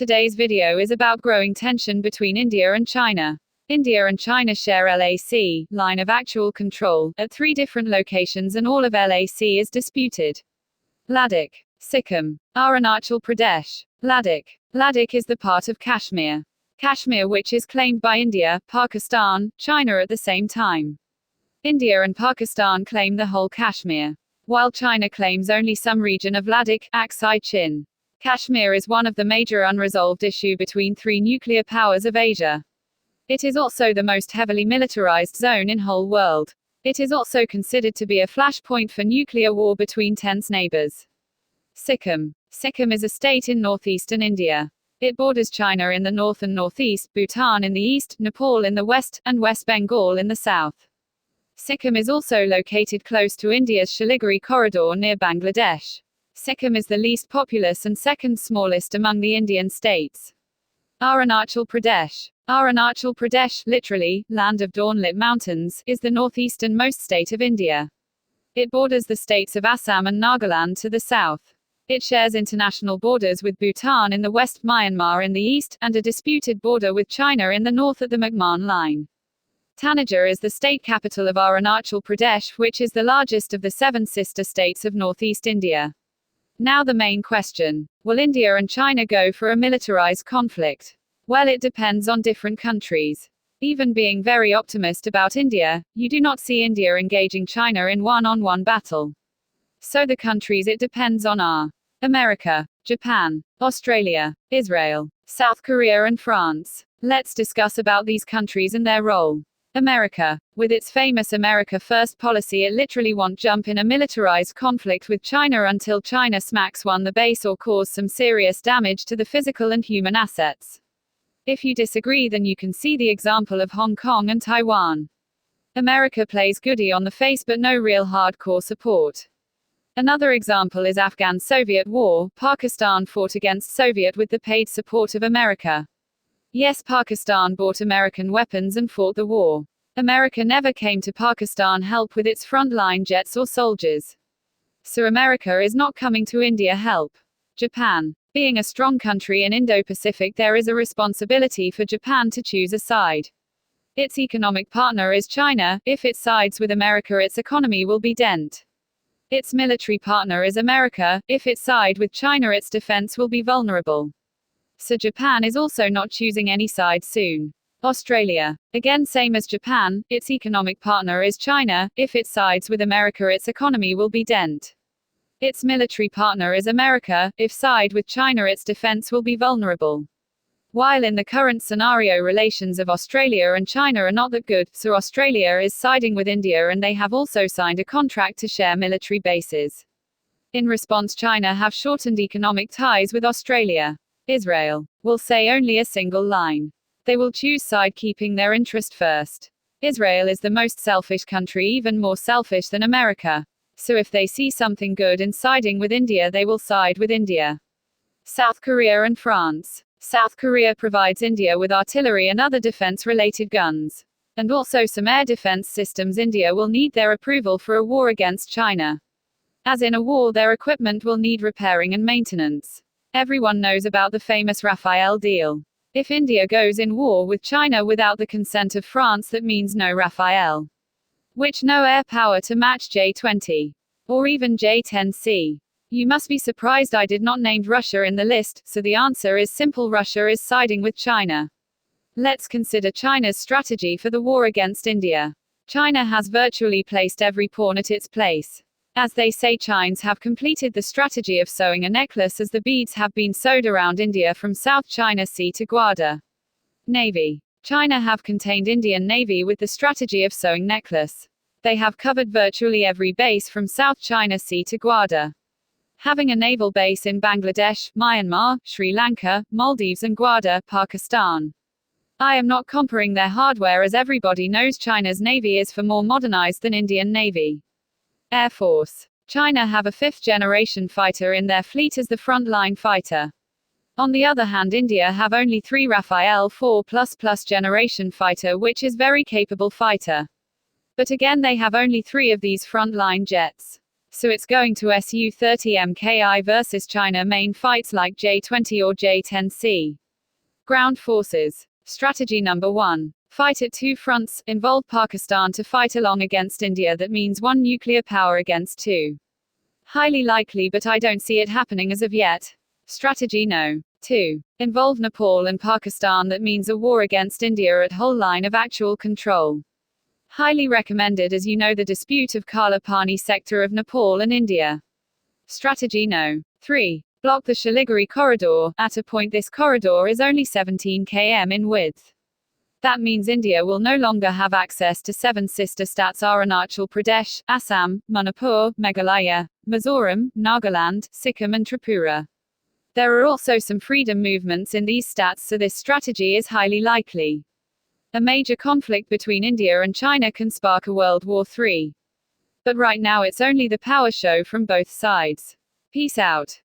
Today's video is about growing tension between India and China. India and China share LAC, line of actual control, at 3 different locations, and all of LAC is disputed. Ladakh, Sikkim, Arunachal Pradesh. Ladakh is the part of Kashmir. Kashmir, which is claimed by India, Pakistan, China at the same time. India and Pakistan claim the whole Kashmir, while China claims only some region of Ladakh, Aksai Chin. Kashmir is one of the major unresolved issue between 3 nuclear powers of Asia. It is also the most heavily militarized zone in whole world. It is also considered to be a flashpoint for nuclear war between tense neighbors. Sikkim is a state in northeastern India. It borders China in the north and northeast, Bhutan in the east, Nepal in the west, and West Bengal in the south. Sikkim is also located close to India's Siliguri corridor near Bangladesh. Sikkim is the least populous and second smallest among the Indian states. Arunachal Pradesh, literally, land of dawn-lit mountains, is the northeasternmost state of India. It borders the states of Assam and Nagaland to the south. It shares international borders with Bhutan in the west, Myanmar in the east, and a disputed border with China in the north at the McMahon Line. Tanaja is the state capital of Arunachal Pradesh, which is the largest of the 7 sister states of northeast India. Now the main question. Will India and China go for a militarized conflict? Well, it depends on different countries. Even being very optimist about India, you do not see India engaging China in one-on-one battle. So the countries it depends on are America, Japan, Australia, Israel, South Korea and France. Let's discuss about these countries and their role. America. With its famous America First policy, it literally won't jump in a militarized conflict with China until China smacks one the base or cause some serious damage to the physical and human assets. If you disagree, then you can see the example of Hong Kong and Taiwan. America plays goody on the face but no real hardcore support. Another example is Afghan-Soviet war. Pakistan fought against Soviet with the paid support of America. Yes, Pakistan bought American weapons and fought the war. America never came to Pakistan help with its frontline jets or soldiers. So America is not coming to India help. Japan. Being a strong country in Indo-Pacific, there is a responsibility for Japan to choose a side. Its economic partner is China. If it sides with America, its economy will be dent. Its military partner is America. If it side with China, its defense will be vulnerable. So Japan is also not choosing any side soon. Australia. Again, same as Japan, its economic partner is China. If it sides with America, its economy will be dent. Its military partner is America. If side with China, its defense will be vulnerable. While in the current scenario, relations of Australia and China are not that good, so Australia is siding with India and they have also signed a contract to share military bases. In response, China have shortened economic ties with Australia. Israel will say only a single line. They will choose side, keeping their interest first. Israel is the most selfish country, even more selfish than America. So if they see something good in siding with India, they will side with India. South Korea and France. South Korea provides India with artillery and other defense-related guns. And also some air defense systems. India will need their approval for a war against China. As in a war, their equipment will need repairing and maintenance. Everyone knows about the famous Rafale deal. If India goes in war with China without the consent of France, that means no Rafale. Which no air power to match J-20. Or even J-10C. You must be surprised I did not name Russia in the list, so the answer is simple: Russia is siding with China. Let's consider China's strategy for the war against India. China has virtually placed every pawn at its place. As they say, Chinese have completed the strategy of sewing a necklace, as the beads have been sewed around India from South China Sea to Gwadar. Navy. China have contained Indian Navy with the strategy of sewing necklace. They have covered virtually every base from South China Sea to Gwadar. Having a naval base in Bangladesh, Myanmar, Sri Lanka, Maldives and Gwadar, Pakistan. I am not comparing their hardware, as everybody knows China's Navy is far more modernized than Indian Navy. Air Force. China have a 5th-generation fighter in their fleet as the frontline fighter. On the other hand, India have only 3 Rafale 4++ generation fighter, which is very capable fighter. But again, they have only 3 of these frontline jets. So it's going to Su-30 MKI versus China main fights like J-20 or J-10C. Ground forces. Strategy number 1. Fight at two fronts, involve Pakistan to fight along against India. That means one nuclear power against two. Highly likely, but I don't see it happening as of yet. Strategy no. 2. Involve Nepal and Pakistan. That means a war against India at whole line of actual control. Highly recommended, as you know the dispute of Kala Pani sector of Nepal and India. Strategy no. 3. Block the Siliguri corridor. At a point this corridor is only 17 km in width. That means India will no longer have access to 7 sister states Arunachal Pradesh, Assam, Manipur, Meghalaya, Mizoram, Nagaland, Sikkim and Tripura. There are also some freedom movements in these states, so this strategy is highly likely. A major conflict between India and China can spark a World War III. But right now it's only the power show from both sides. Peace out.